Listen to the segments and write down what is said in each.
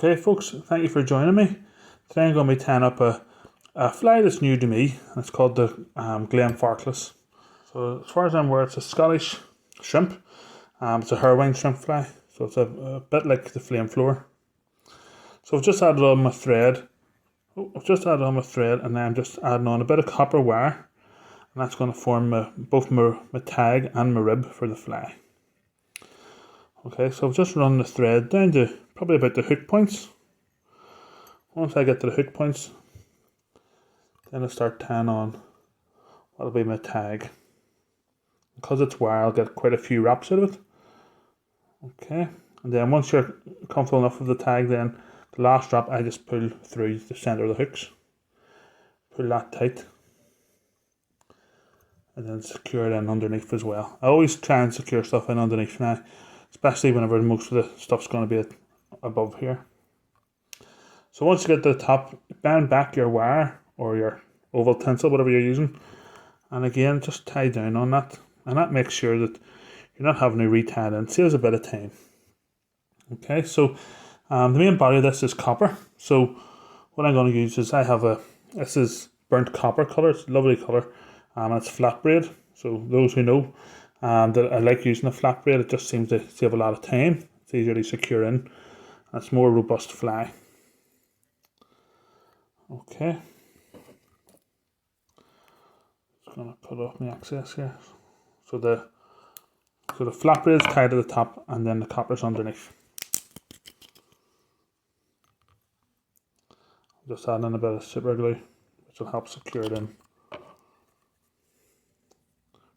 Okay folks, thank you for joining me. Today I'm going to be tying up a fly that's new to me, and it's called the Glenfarclas. So as far as I'm aware, it's a Scottish shrimp. It's a hairwing shrimp fly, so it's a bit like the flame flower. So I've just added on my thread. And then I'm just adding on a bit of copper wire, and that's going to form both my tag and my rib for the fly. Okay, so I've just run the thread down to probably about the hook points. Once I get to the hook points, then I start tying on what'll be my tag. Because it's wire, I'll get quite a few wraps out of it. Okay, and then once you're comfortable enough with the tag, then the last wrap I just pull through the centre of the hooks. Pull that tight. And then secure it in underneath as well. I always try and secure stuff in underneath now, especially whenever most of the stuff's going to be above here. So once you get to the top, bend back your wire or your oval tinsel, whatever you're using, and again just tie down on that, and that makes sure that you're not having to retie it in. Saves a bit of time. Okay, so the main body of this is copper. So what I'm going to use is this is burnt copper colour. It's a lovely colour, and it's flat braid. So those who know that I like using a flat braid, it just seems to save a lot of time. It's easier to secure in, and it's more robust fly. Okay, just gonna cut off my excess here. So the flat braid is tied to the top, and then the copper's underneath. Just add in a bit of super glue, which will help secure it in,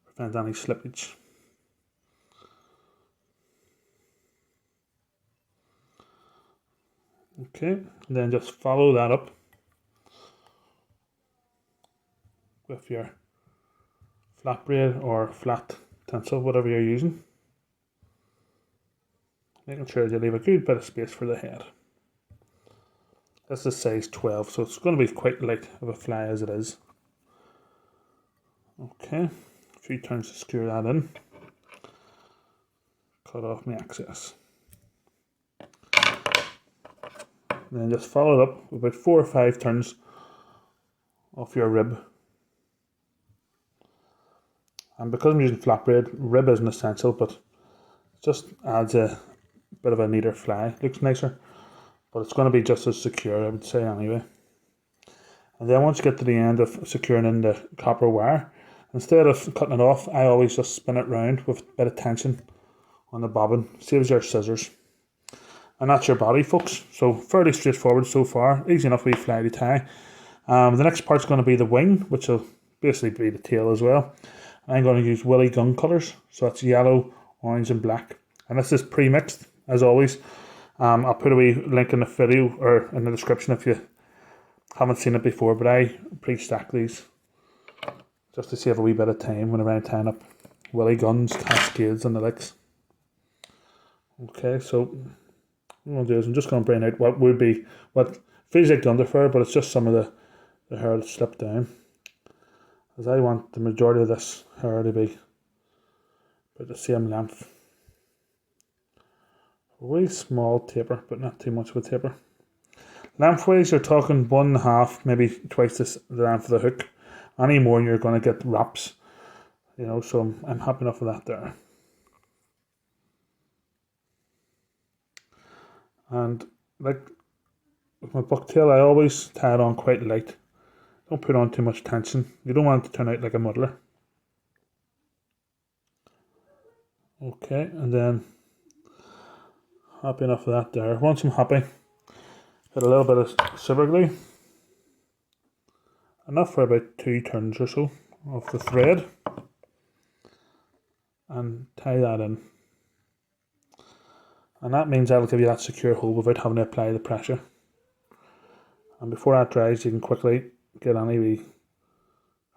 prevent any slippage. Okay, and then just follow that up with your flat braid or flat tinsel, whatever you're using, making sure you leave a good bit of space for the head. This is size 12, so it's going to be quite light of a fly as it is. Okay, a few turns to screw that in. Cut off my excess. And then just follow it up with about 4 or 5 turns off your rib. And because I'm using flat braid, rib isn't essential, but it just adds a bit of a neater fly. Looks nicer, but it's going to be just as secure, I would say, anyway. And then once you get to the end of securing in the copper wire, instead of cutting it off, I always just spin it round with a bit of tension on the bobbin. Saves your scissors. And that's your body, folks. So fairly straightforward so far. Easy enough wee fly to tie. The next part's going to be the wing, which will basically be the tail as well. I'm going to use willie gunn colours, so that's yellow, orange and black, and this is pre-mixed as always. I'll put a wee link in the video or in the description if you haven't seen it before, but I pre-stack these just to save a wee bit of time whenever I'm tying up willie guns, cascades and the likes. Okay, so what I'm going to do is I'm just going to bring out what feels like the underfur, but it's just some of the hair that slipped down, as I want the majority of this hair to be about the same length. A wee small taper, but not too much of a taper. Lengthwise, you're talking 1.5, maybe twice the length of the hook. Any more, and you're going to get wraps. You know, so I'm happy enough with that there. And like with my bucktail, I always tie it on quite light. Don't put on too much tension. You don't want it to turn out like a muddler. Okay, and then happy enough of that there. Once I'm happy, get a little bit of super glue. Enough for about 2 turns or so of the thread. And tie that in. And that means that'll give you that secure hold without having to apply the pressure. And before that dries, you can quickly get any wee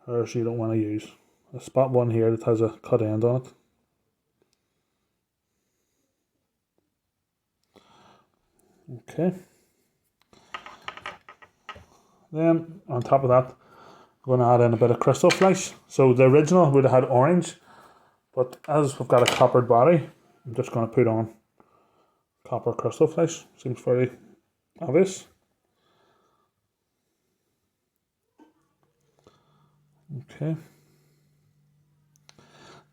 hairs you don't want to use. I spot one here that has a cut end on it. Okay. Then on top of that, I'm going to add in a bit of crystal flesh. So the original would have had orange, but as we've got a coppered body, I'm just going to put on copper crystal flesh. Seems very obvious. Okay.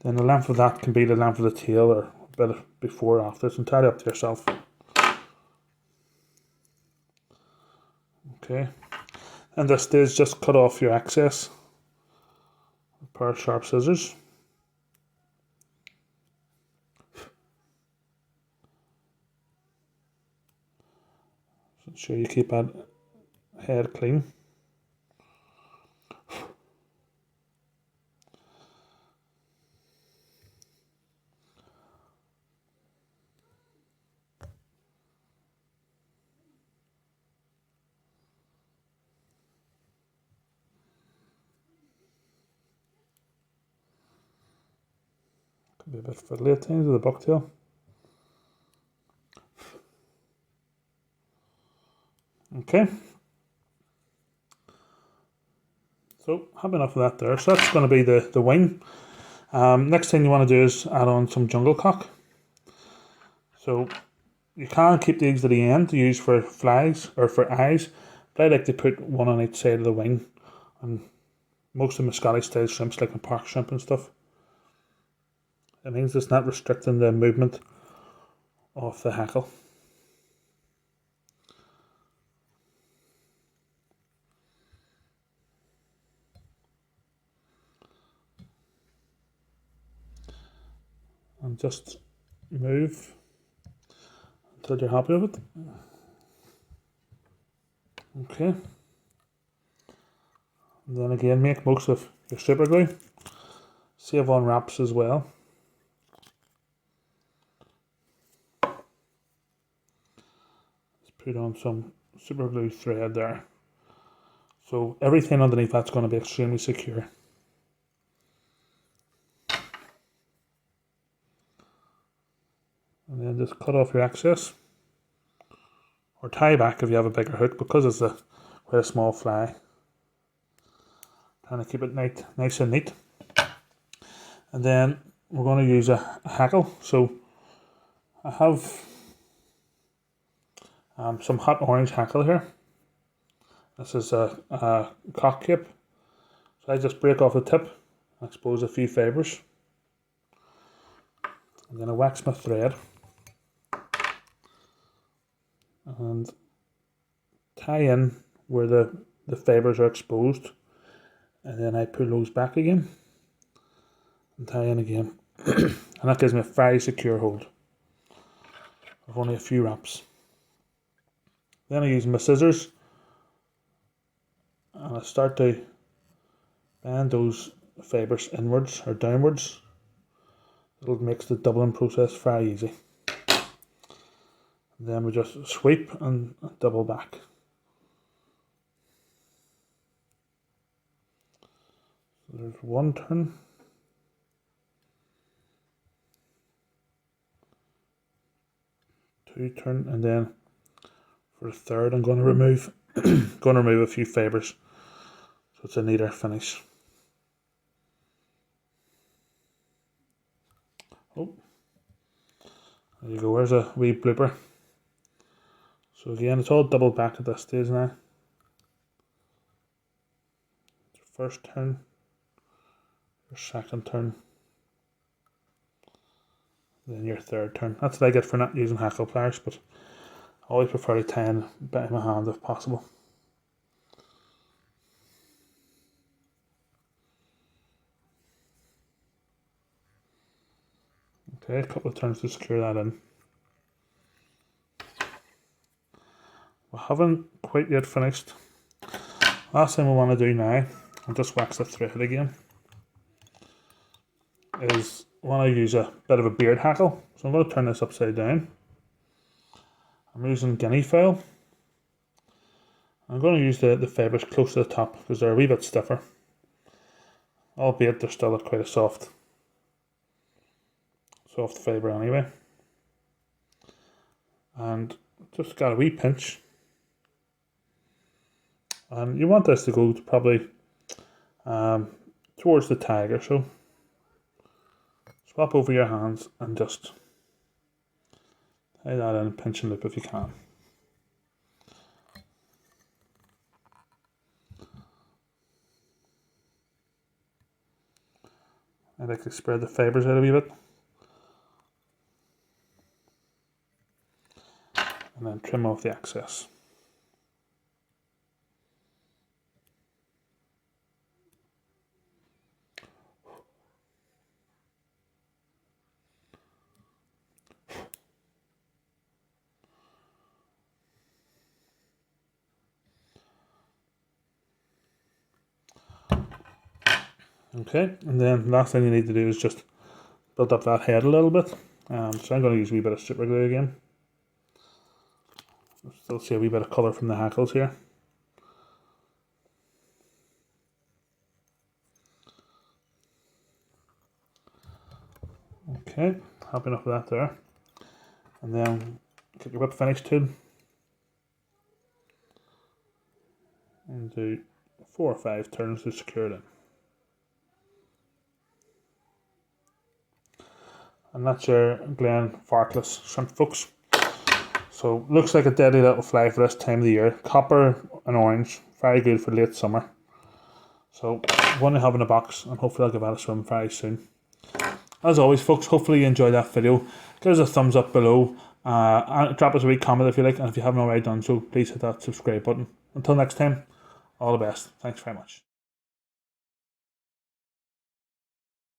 Then the length of that can be the length of the tail or a bit before or after. It's entirely up to yourself. Okay. And this stage, just cut off your excess. A pair of sharp scissors. So ensure you keep that head clean. Could be a bit fiddly at times with the bucktail. Okay. So, have enough of that there. So that's going to be the wing. Next thing you want to do is add on some jungle cock. So you can keep these at the end to use for flies or for eyes, but I like to put one on each side of the wing. And most of my Scottish style shrimps, like my park shrimp and stuff, it means it's not restricting the movement of the hackle. And just move until you're happy with it. Okay. And then again, make most of your super glue. Save on wraps as well. Let's put on some super glue thread there. So everything underneath that's going to be extremely secure. And then just cut off your excess. Or tie back if you have a bigger hook, because it's quite a small fly. Trying to keep it nice and neat. And then we're going to use a hackle. So I have some hot orange hackle here. This is a cock cape. So I just break off the tip, expose a few fibres. I'm going to wax my thread and tie in where the fibres are exposed, and then I pull those back again and tie in again. And that gives me a very secure hold of only a few wraps. Then I use my scissors and I start to bend those fibres inwards or downwards. It'll make the doubling process very easy. And then we just sweep and double back. So there's one turn. Two turn, and then for the third I'm going to remove a few fibres so it's a neater finish. Oh, there you go, where's a wee blooper. So again, it's all double back at this stage now. First turn, your second turn, then your third turn. That's what I get for not using hackle pliers, but I always prefer to tie in by my hand if possible. Okay, a couple of turns to secure that in. We haven't quite yet finished. Last thing we want to do now, I'll just wax the thread again, is I want to use a bit of a beard hackle. So I'm going to turn this upside down. I'm using guinea fowl. I'm going to use the fibres close to the top because they're a wee bit stiffer, albeit they're still quite a soft fibre anyway. And just got a wee pinch. And you want this to go to probably towards the tiger, so swap over your hands and just tie that in, pinch and loop if you can. I like to spread the fibres out a wee bit. And then trim off the excess. Okay, and then the last thing you need to do is just build up that head a little bit. So I'm going to use a wee bit of super glue again. Still see a wee bit of colour from the hackles here. Okay, happy enough with that there. And then get your whip finish tool and do 4 or 5 turns to secure it in. And that's your Glenfarclas shrimp, folks. So looks like a deadly little fly for this time of the year. Copper and orange, very good for late summer. So one to have in a box, and hopefully I'll give that a swim very soon. As always, folks, hopefully you enjoyed that video. Give us a thumbs up below. Drop us a wee comment if you like, and if you haven't already done so, please hit that subscribe button. Until next time, all the best. Thanks very much.